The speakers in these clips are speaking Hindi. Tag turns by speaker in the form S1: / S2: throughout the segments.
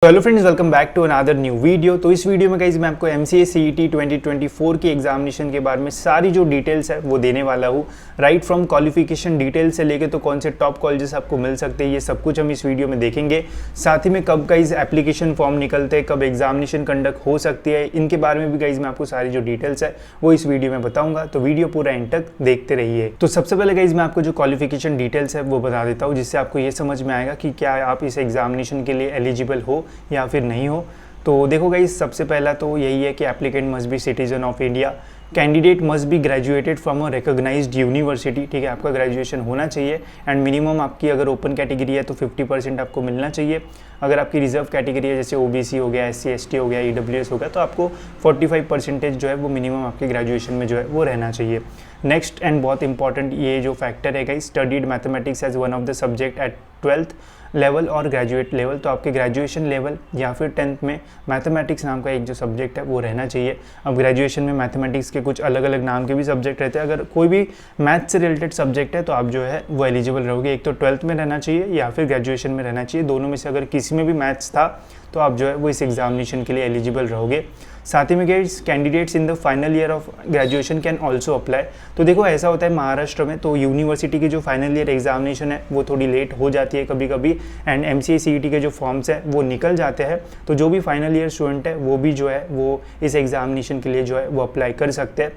S1: तो hello friends, welcome back to another new video. तो इस वीडियो में गाइज मैं आपको MCA CET 2024 की एग्जामिनेशन के बारे में सारी जो डिटेल्स है वो देने वाला हूँ। राइट फ्रॉम क्वालिफिकेशन डिटेल्स से लेके तो कौन से टॉप कॉलेजेस आपको मिल सकते हैं, ये सब कुछ हम इस वीडियो में देखेंगे। साथ ही में कब गाइज एप्लीकेशन फॉर्म निकलते हैं, कब एग्जामिनेशन कंडक्ट हो सकती है, इनके बारे में भी गाइज मैं आपको सारी जो डिटेल्स है वो इस वीडियो में बताऊंगा। तो वीडियो पूरा एंड तक देखते रहिए। तो सबसे पहले गाइज मैं आपको जो क्वालिफिकेशन डिटेल्स है वो बता देता हूँ, जिससे आपको ये समझ में आएगा कि क्या आप इस एग्जामिनेशन के लिए एलिजिबल हो या फिर नहीं हो। तो देखो गाइस, सबसे पहला तो यही है कि applicant must be citizen of India, candidate must be graduated from a recognised university. ठीक है, आपका ग्रेजुएशन होना चाहिए एंड मिनिमम आपकी अगर ओपन कैटेगरी है तो 50% आपको मिलना चाहिए। अगर आपकी रिजर्व कैटेगरी है जैसे OBC हो गया, SC ST हो गया, EWS हो गया, तो आपको 45% जो है वो मिनिमम आपके ग्रेजुएशन में जो है वो रहना चाहिए। नेक्स्ट एंड बहुत इंपॉर्टेंट ये जो फैक्टर है guys, studied mathematics as one of the subject at 12th level और ग्रेजुएट लेवल। तो आपके ग्रेजुएशन लेवल या फिर 10th में मैथमेटिक्स नाम का एक जो सब्जेक्ट है वो रहना चाहिए। अब ग्रेजुएशन में मैथमेटिक्स के कुछ अलग अलग नाम के भी सब्जेक्ट रहते हैं। अगर कोई भी मैथ से रिलेटेड सब्जेक्ट है तो आप जो है वो एलिजिबल रहोगे। एक तो 12th में रहना चाहिए या फिर ग्रेजुएशन में रहना चाहिए, दोनों में से अगर किसी में भी मैथ्स था तो आप जो है वो इस एग्जामिनेशन के लिए एलिजिबल रहोगे। साथ ही में guys, candidates in the final year of graduation can also apply. तो देखो ऐसा होता है महाराष्ट्र में, तो यूनिवर्सिटी की जो फाइनल ईयर एग्जामिनेशन है वो थोड़ी लेट हो जाती है कभी कभी, एंड MCA CET के जो फॉर्म्स हैं वो निकल जाते हैं। तो जो भी फाइनल ईयर स्टूडेंट है वो भी जो है वो इस एग्जामिनेशन के लिए जो है वो अप्लाई कर सकते हैं।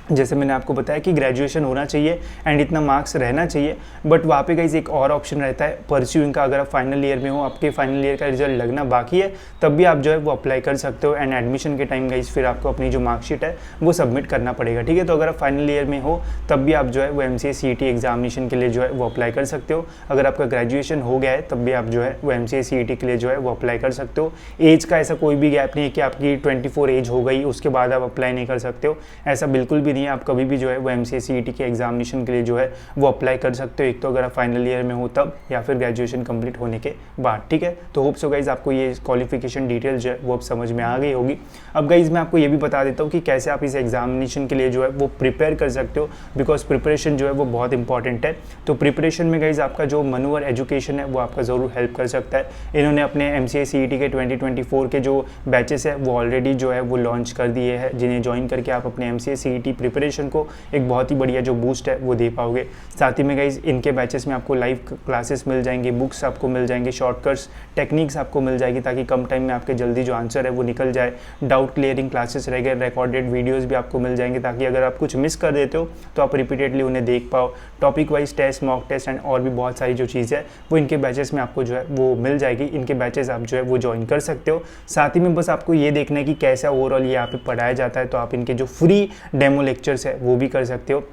S1: जैसे मैंने आपको बताया कि ग्रेजुएशन होना चाहिए एंड इतना मार्क्स रहना चाहिए, बट वहाँ पे गाइस एक और ऑप्शन रहता है परस्यूइंग का। अगर आप फाइनल ईयर में हो, आपके फाइनल ईयर का रिजल्ट लगना बाकी है, तब भी आप जो है वो अप्लाई कर सकते हो। एंड एडमिशन के टाइम गाइस फिर आपको अपनी जो मार्कशीट है वो सबमिट करना पड़ेगा। ठीक है, तो अगर आप फाइनल ईयर में हो तब भी आप जो है वो MCA CET एग्जामिनेशन के लिए जो है वो अप्लाई कर सकते हो। अगर आपका ग्रेजुएशन हो गया है तब भी आप जो है वो MCA CET के लिए जो है वो अप्लाई कर सकते हो। एज का ऐसा कोई भी गैप नहीं है कि आपकी 24 एज हो गई उसके बाद आप अप्लाई नहीं कर सकते हो, ऐसा बिल्कुल भी नहीं है। आप कभी भी जो है वो MCA CET के एग्जामिनेशन के लिए जो है वो अप्लाई कर सकते हो, एक तो अगर आप फाइनल ईयर में हो तब या फिर ग्रेजुएशन कंप्लीट होने के बाद। ठीक है, तो होप सो गाइज आपको ये क्वालिफिकेशन डिटेल जो है वो अब समझ में आ गई होगी। अब गाइज मैं आपको ये भी बता देता हूँ कि कैसे आप इस एग्जामिनेशन के लिए जो है वो प्रिपेयर कर सकते हो, बिकॉज प्रिपरेशन जो है वो बहुत इंपॉर्टेंट है। तो प्रिपरेशन में गाइज आपका जो मनोवर एजुकेशन है वो आपका ज़रूर हेल्प कर सकता है। इन्होंने अपने MCA CET के 2024 के जो बैचेस है वो ऑलरेडी जो है वो लॉन्च कर दिए हैं, जिन्हें ज्वाइन करके आप अपने MCA CET प्रिपरेशन को एक बहुत ही बढ़िया जो बूस्ट है वो दे पाओगे। साथ ही में गाइज इनके बैचेस में आपको लाइव क्लासेस मिल जाएंगे, बुक्स आपको मिल जाएंगे, शॉर्टकट्स टेक्निक्स आपको मिल जाएगी ताकि कम टाइम में आपके जल्दी जो आंसर है वो निकल जाए। डाउट क्लियरिंग क्लासेस रहेंगे, रिकॉर्डेड वीडियोस भी आपको मिल जाएंगे ताकि अगर आप कुछ मिस कर देते हो तो आप रिपीटेडली उन्हें देख पाओ। Topic wise test, mock test and और भी बहुत सारी जो चीज़ें है वो इनके बैचेस में आपको जो है वो मिल जाएगी। इनके बैचेस आप जो है वो ज्वाइन कर सकते हो। साथ ही में बस आपको ये देखना है कि कैसा ओवरऑल यहाँ पे पढ़ाया जाता है, तो आप इनके जो फ्री डेमो लेक्चर्स है वो भी कर सकते हो।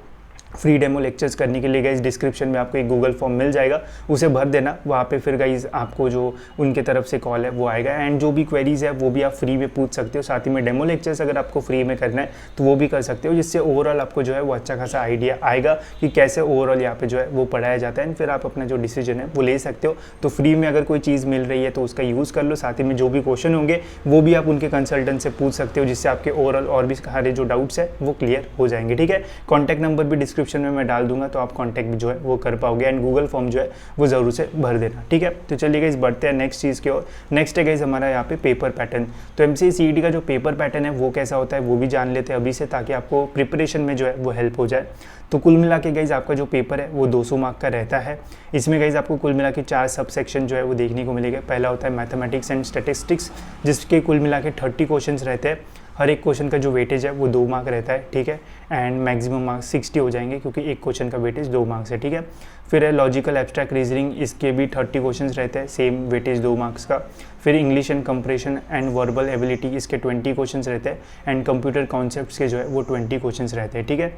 S1: फ्री डेमो लेक्चर्स करने के लिए गाइज डिस्क्रिप्शन में आपको एक गूगल फॉर्म मिल जाएगा, उसे भर देना। वहाँ पे फिर गाइज आपको जो उनके तरफ से कॉल है वो आएगा एंड जो भी क्वेरीज है वो भी आप फ्री में पूछ सकते हो। साथ ही में डेमो लेक्चर्स अगर आपको फ्री में करना है तो वो भी कर सकते हो, जिससे ओवरऑल आपको जो है वो अच्छा खासा आइडिया आएगा कि कैसे ओवरऑल यहाँ पे जो है वो पढ़ाया जाता है एंड फिर आप अपना जो डिसीजन है वो ले सकते हो। तो फ्री में अगर कोई चीज़ मिल रही है तो उसका यूज़ कर लो। साथ ही में जो भी क्वेश्चन होंगे वो भी आप उनके कंसल्टेंट से पूछ सकते हो, जिससे आपके ओवरऑल और भी सारे जो डाउट्स है वो क्लियर हो जाएंगे। ठीक है, कॉन्टैक्ट नंबर भी डिस्क्रिप्शन में मैं डाल दूंगा, तो आप कांटेक्ट भी जो है वो कर पाओगे एंड गूगल फॉर्म जो है वो जरूर से भर देना। ठीक है, तो चलिए गाइस बढ़ते हैं नेक्स्ट चीज़ की ओर। नेक्स्ट है गाइस हमारा यहाँ पे पेपर पैटर्न। तो MCA CET का जो पेपर पैटर्न है वो कैसा होता है वो भी जान लेते हैं अभी से, ताकि आपको प्रिपरेशन में जो है वो हेल्प हो जाए। तो कुल मिला के गाइस आपका जो पेपर है वो 200 मार्क का रहता है। इसमें गाइस आपको कुल मिला के 4 सब सेक्शन जो है वो देखने को मिलेगा। पहला होता है मैथमेटिक्स एंड स्टैटिस्टिक्स, जिसके कुल मिला के 30 क्वेश्चन रहते हैं। हर एक क्वेश्चन का जो वेटेज है वो 2 मार्क रहता है। ठीक है, एंड मैक्सिमम मार्क्स 60 हो जाएंगे क्योंकि एक क्वेश्चन का वेटेज 2 मार्क्स है। ठीक है, फिर है लॉजिकल एब्स्ट्रैक्ट रीजनिंग, इसके भी 30 क्वेश्चन रहते हैं, सेम वेटेज 2 मार्क्स का। फिर English and compression and verbal ability, इसके 20 क्वेश्चन रहते हैं एंड कंप्यूटर कॉन्सेप्ट्स के जो है वो 20 क्वेश्चन रहते हैं। ठीक है,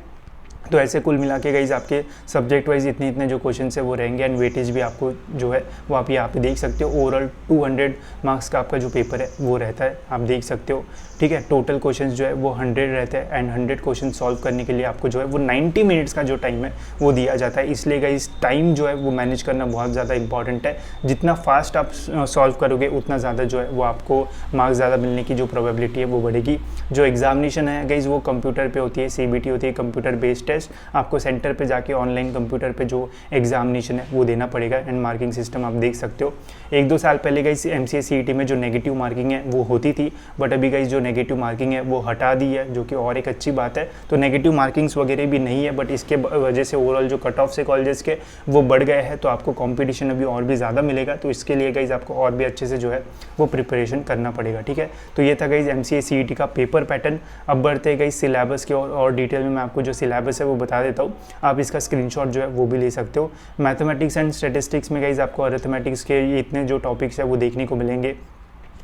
S1: तो ऐसे कुल मिला के गाइज आपके सब्जेक्ट वाइज इतने जो क्वेश्चन है वो रहेंगे एंड वेटेज भी आपको जो है वो आप यहाँ पे देख सकते हो। ओवरऑल 200 मार्क्स का आपका जो पेपर है वो रहता है, आप देख सकते हो। ठीक है, टोटल क्वेश्चंस जो है वो 100 रहते हैं एंड 100 क्वेश्चन सॉल्व करने के लिए आपको जो है वो 90 मिनट्स का जो टाइम है वो दिया जाता है। इसलिए गाइस टाइम जो है वो मैनेज करना बहुत ज़्यादा इंपॉर्टेंट है। जितना फास्ट आप सॉल्व करोगे उतना ज़्यादा जो है वो आपको मार्क्स ज़्यादा मिलने की जो प्रोबेबिलिटी है वो बढ़ेगी। जो एग्जामिनेशन है गाइस वो कंप्यूटर पे होती है, CBT होती है, कंप्यूटर बेस्ड है। टेस्ट आपको सेंटर पे जाके ऑनलाइन कंप्यूटर पे जो एग्जामिनेशन है वो देना पड़ेगा। एंड मार्किंग सिस्टम आप देख सकते हो, 1-2 साल पहले गाइस MCA CET में जो नेगेटिव मार्किंग है वो होती थी, बट अभी गाइस जो नेगेटिव मार्किंग है वो हटा दी है, जो कि और एक अच्छी बात है। तो नेगेटिव मार्किंग्स वगैरह भी नहीं है, बट इसके वजह से ओवरऑल जो कट ऑफ से कॉलेजेस के वो बढ़ गए हैं, तो आपको कंपटीशन अभी और भी ज़्यादा मिलेगा। तो इसके लिए गाइस आपको और भी अच्छे से जो है वो प्रिपरेशन करना पड़ेगा, ठीक है। तो ये था गाइस MCA CET का पेपर पैटर्न। अब बढ़ते हैं गाइस सिलेबस के और डिटेल में मैं आपको जो सिलेबस है वो बता देता हूँ, आप इसका स्क्रीनशॉट जो है वो भी ले सकते हो। मैथमेटिक्स एंड स्टैटिस्टिक्स में गाइस आपको अरिथमेटिक्स के इतने जो टॉपिक्स है वो देखने को मिलेंगे।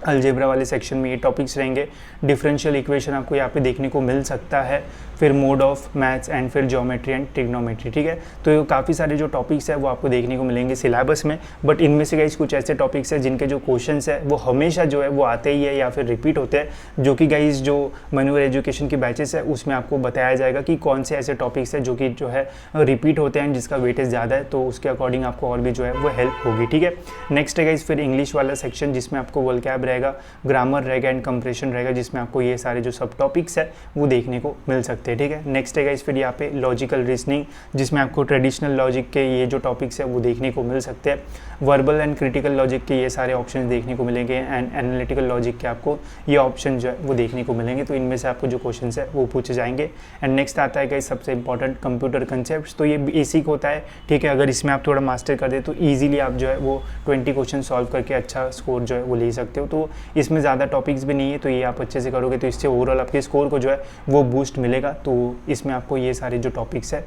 S1: अलजेब्रा वाले सेक्शन में ये टॉपिक्स रहेंगे। डिफरेंशियल इक्वेशन आपको यहाँ पे देखने को मिल सकता है, फिर मोड ऑफ मैथ्स एंड फिर ज्योमेट्री एंड ट्रिग्नोमेट्री, ठीक है। तो काफ़ी सारे जो टॉपिक्स है वो आपको देखने को मिलेंगे सिलेबस में, बट इनमें से गाइस कुछ ऐसे टॉपिक्स है जिनके जो क्वेश्चंस है वो हमेशा जो है वो आते ही है या फिर रिपीट होते हैं, जो कि गाइस जो मैनुअल एजुकेशन की बैचेस है उसमें आपको बताया जाएगा कि कौन से ऐसे टॉपिक्स है जो कि जो है रिपीट होते हैं, जिसका वेटेज ज़्यादा है, तो उसके अकॉर्डिंग आपको और भी जो है वो हेल्प होगी, ठीक है। नेक्स्ट है गाइस फिर इंग्लिश वाला सेक्शन, जिसमें आपको वोकैब रहेगा, ग्रामर रहेगा एंड कंप्रेशन रहेगा, जिसमें आपको ये सारे जो सब टॉपिक्स है वो देखने को मिल सकते हैं, ठीक है। नेक्स्ट है गाइस फिर यहाँ पे लॉजिकल रीजनिंग, जिसमें आपको ट्रेडिशनल लॉजिक के ये जो टॉपिक्स है वो देखने को मिल सकते हैं। वर्बल एंड क्रिटिकल लॉजिक के ये सारे ऑप्शन देखने को मिलेंगे एंड एनालिटिकल लॉजिक के आपको ये ऑप्शन जो है वो देखने को मिलेंगे। तो इनमें से आपको जो क्वेश्चन है वो पूछे जाएंगे। एंड नेक्स्ट आता है गाइस सबसे इंपॉर्टेंट कंप्यूटर कंसेप्ट। तो ये बेसिक होता है, ठीक है। अगर इसमें आप थोड़ा मास्टर कर दे तो ईजिली आप जो है वो 20 क्वेश्चन सॉल्व करके अच्छा स्कोर जो है वो ले सकते हो। तो इसमें ज़्यादा टॉपिक्स भी नहीं है, तो ये आप अच्छे से करोगे तो इससे ओवरऑल आपके स्कोर को जो है वो बूस्ट मिलेगा। तो इसमें आपको ये सारे जो टॉपिक्स है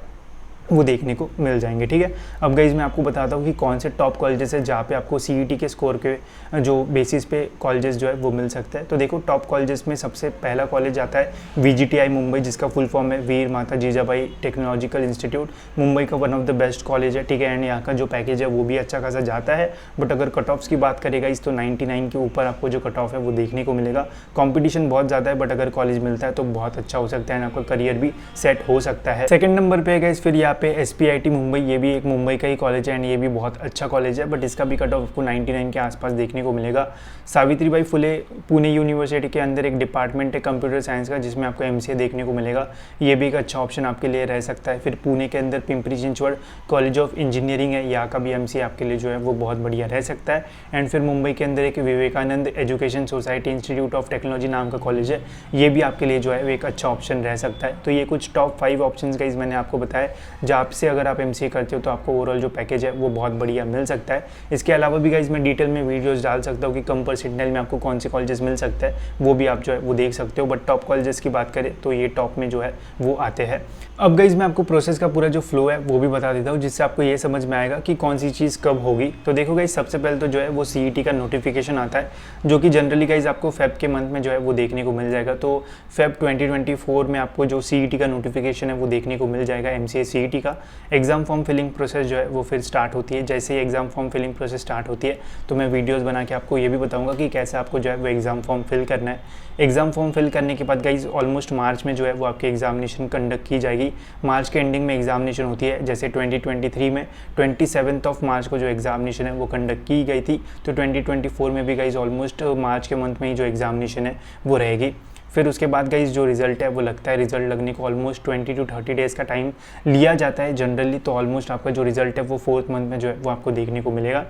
S1: वो देखने को मिल जाएंगे, ठीक है। अब गाइस मैं आपको बताता हूँ कि कौन से टॉप कॉलेजेस है जहाँ पे आपको CET के स्कोर के जो बेसिस पे कॉलेजेस जो है वो मिल सकता है। तो देखो टॉप कॉलेजेस में सबसे पहला कॉलेज आता है VGTI मुंबई, जिसका फुल फॉर्म है वीर माता जीजाबाई टेक्नोलॉजिकल इंस्टीट्यूट। मुंबई का one of the best college है, ठीक है। एंड यहाँ का जो पैकेज है वो भी अच्छा खासा जाता है, बट अगर कट ऑफ्स की बात करेगा इस तो 99 के ऊपर आपको जो कट ऑफ है वो देखने को मिलेगा। कॉम्पिटिशन बहुत ज़्यादा है, बट अगर कॉलेज मिलता है तो बहुत अच्छा हो सकता है एंड आपका करियर भी सेट हो सकता है। सेकेंड नंबर पे गाइस फिर यहाँ पे SPIT मुंबई, ये भी एक मुंबई का ही कॉलेज है एंड ये भी बहुत अच्छा कॉलेज है, बट इसका भी कट ऑफ आपको 99 के आसपास देखने को मिलेगा। सावित्रीबाई फुले पुणे यूनिवर्सिटी के अंदर एक डिपार्टमेंट है कंप्यूटर साइंस का, जिसमें आपको MCA देखने को मिलेगा, ये भी एक अच्छा ऑप्शन आपके लिए रह सकता है। फिर पुणे के अंदर Pimpri Chinchwad college of engineering है, यहाँ का भी MCA आपके लिए जो है वो बहुत बढ़िया रह सकता है। एंड फिर मुंबई के अंदर एक Vivekanand education society institute of technology नाम का कॉलेज है, ये भी आपके लिए जो है वो एक अच्छा ऑप्शन रह सकता है। तो ये कुछ टॉप 5 ऑप्शन गाइस मैंने आपको बताया, जहाँ से अगर आप MCA करते हो तो आपको ओवरऑल जो पैकेज है वो बहुत बढ़िया मिल सकता है। इसके अलावा भी गाइस मैं डिटेल में वीडियोस डाल सकता हूँ कि कम परसेंटाइल में आपको कौन से कॉलेजेस मिल सकते हैं, वो भी आप जो है वो देख सकते हो। बट टॉप कॉलेजेस की बात करें तो ये टॉप में जो है वो आते हैं। अब गाइस मैं आपको प्रोसेस का पूरा जो फ्लो है वो भी बता देता हूँ, जिससे आपको ये समझ में आएगा कि कौन सी चीज़ कब होगी। तो देखो गाइस सबसे पहले तो जो है वो CET का नोटिफिकेशन आता है, जो कि जनरली गाइस आपको फेब के मंथ में जो है वो देखने को मिल जाएगा। तो फेब 2024 में आपको जो CET का नोटिफिकेशन है वो देखने को मिल जाएगा MCA CET का। एग्जाम फॉर्म फिलिंग प्रोसेस जो है वो फिर स्टार्ट होती है। जैसे ही exam form filling process start होती है तो मैं वीडियोस बना के आपको ये भी बताऊंगा कि कैसे आपको जो है वो एग्जाम फॉर्म फिल करना है। एग्जाम फॉर्म फिल करने के बाद गाइज ऑलमोस्ट मार्च में जो है वो आपकी एग्जामिनेशन कंडक्ट की जाएगी। मार्च के एंडिंग में एग्जामिनेशन होती है, जैसे 2023 में 27 मार्च को जो एग्जामिनेशन है वो कंडक्ट की गई थी। तो 2024 में भी गाइज ऑलमोस्ट मार्च के मंथ में ही जो एग्जामिनेशन है वो रहेगी। फिर उसके बाद गाइस जो रिजल्ट है वो लगता है, रिजल्ट लगने को ऑलमोस्ट 20 to 30 डेज़ का टाइम लिया जाता है जनरली। तो ऑलमोस्ट आपका जो रिजल्ट है वो 4th मंथ में जो है वो आपको देखने को मिलेगा।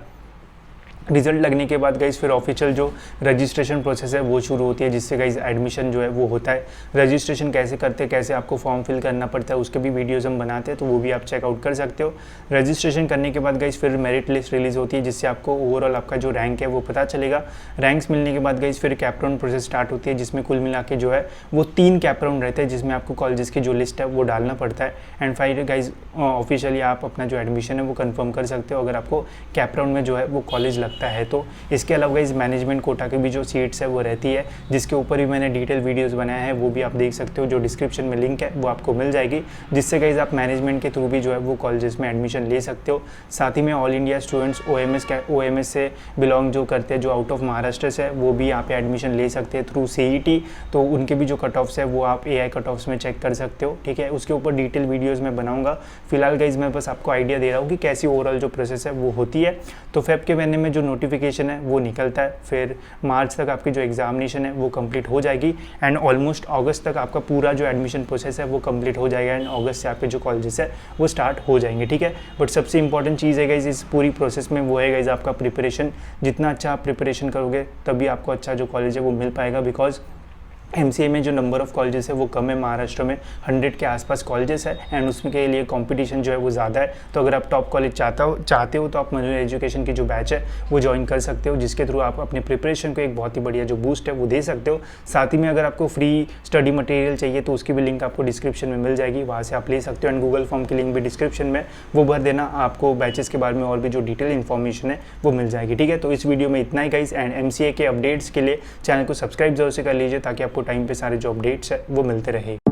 S1: रिजल्ट लगने के बाद गाइस फिर ऑफिशियल जो रजिस्ट्रेशन प्रोसेस है वो शुरू होती है, जिससे गाइस एडमिशन जो है वो होता है। रजिस्ट्रेशन कैसे करते हैं, कैसे आपको फॉर्म फिल करना पड़ता है, उसके भी वीडियोस हम बनाते हैं, तो वो भी आप चेकआउट कर सकते हो। रजिस्ट्रेशन करने के बाद गाइस फिर मेरिट लिस्ट रिलीज़ होती है, जिससे आपको ओवरऑल आपका जो रैंक है वो पता चलेगा। रैंक्स मिलने के बाद गाइस फिर कैप राउंड प्रोसेस स्टार्ट होती है, जिसमें कुल मिला के जो है वो 3 कैप राउंड रहते हैं, जिसमें आपको कॉलेजेस की जो लिस्ट है वो डालना पड़ता है। एंड फाइनली गाइस ऑफिशियली आप अपना जो एडमिशन है वो कन्फर्म कर सकते हो, अगर आपको कैप राउंड में जो है वो कॉलेज लगता है तो। इसके अलावा इस मैनेजमेंट कोटा की भी जो सीट्स है वो रहती है, जिसके ऊपर भी मैंने डिटेल वीडियोस बनाए हैं, वो भी आप देख सकते हो। जो डिस्क्रिप्शन में लिंक है वो आपको मिल जाएगी, जिससे गाइस आप मैनेजमेंट के थ्रू भी जो है वो कॉलेजेस में एडमिशन ले सकते हो। साथ ही में ऑल इंडिया स्टूडेंट्स OMS से बिलोंग जो करते हैं, जो आउट ऑफ महाराष्ट्र से, वो भी यहाँ पे एडमिशन ले सकते हैं थ्रू CET। तो उनके भी जो कट ऑफ्स है वो आप AI कट ऑफ्स में चेक कर सकते हो, ठीक है। उसके ऊपर डिटेल वीडियोज़ मैं बनाऊँगा। फिलहाल गाइस मैं बस आपको आइडिया दे रहा हूँ कि कैसी ओवरऑल जो प्रोसेस है वो होती है। तो फेब के महीने में जो नोटिफिकेशन है वो निकलता है, फिर मार्च तक आपकी जो एग्जामिनेशन है वो कंप्लीट हो जाएगी एंड ऑलमोस्ट अगस्त तक आपका पूरा जो एडमिशन प्रोसेस है वो कंप्लीट हो जाएगा एंड अगस्त से आपके जो कॉलेजेस है वो स्टार्ट हो जाएंगे, ठीक है। बट सबसे इंपॉर्टेंट चीज़ है गाइस इस पूरी प्रोसेस में वो है गाइस आपका प्रिपरेशन। जितना अच्छा आप प्रिपरेशन करोगे तभी आपको अच्छा जो कॉलेज है वो मिल पाएगा, बिकॉज MCA में जो नंबर ऑफ़ कॉलेजेस है वो कम है, महाराष्ट्र में 100 के आसपास कॉलेजेस है एंड उसमें के लिए कंपटीशन जो है वो ज़्यादा है। तो अगर आप टॉप कॉलेज चाहते हो तो आप मनोज एजुकेशन की जो बैच है वो ज्वाइन कर सकते हो, जिसके थ्रू आप अपने प्रिपरेशन को एक बहुत ही बढ़िया जो बूस्ट है वो दे सकते हो। साथ ही में अगर आपको फ्री स्टडी मटेरियल चाहिए तो उसकी भी लिंक आपको डिस्क्रिप्शन में मिल जाएगी, वहाँ से आप ले सकते हो एंड गूगल फॉर्म की लिंक भी डिस्क्रिप्शन में वो भर देना, आपको बैचेस के बारे में और भी जो डिटेल इन्फॉर्मेशन है वो मिल जाएगी, ठीक है। तो इस वीडियो में इतना ही गाइस एंड MCA के अपडेट्स के लिए चैनल को सब्सक्राइब जरूर से कर लीजिए ताकि आपको टाइम पे सारे जो अपडेट्स है वो मिलते रहे।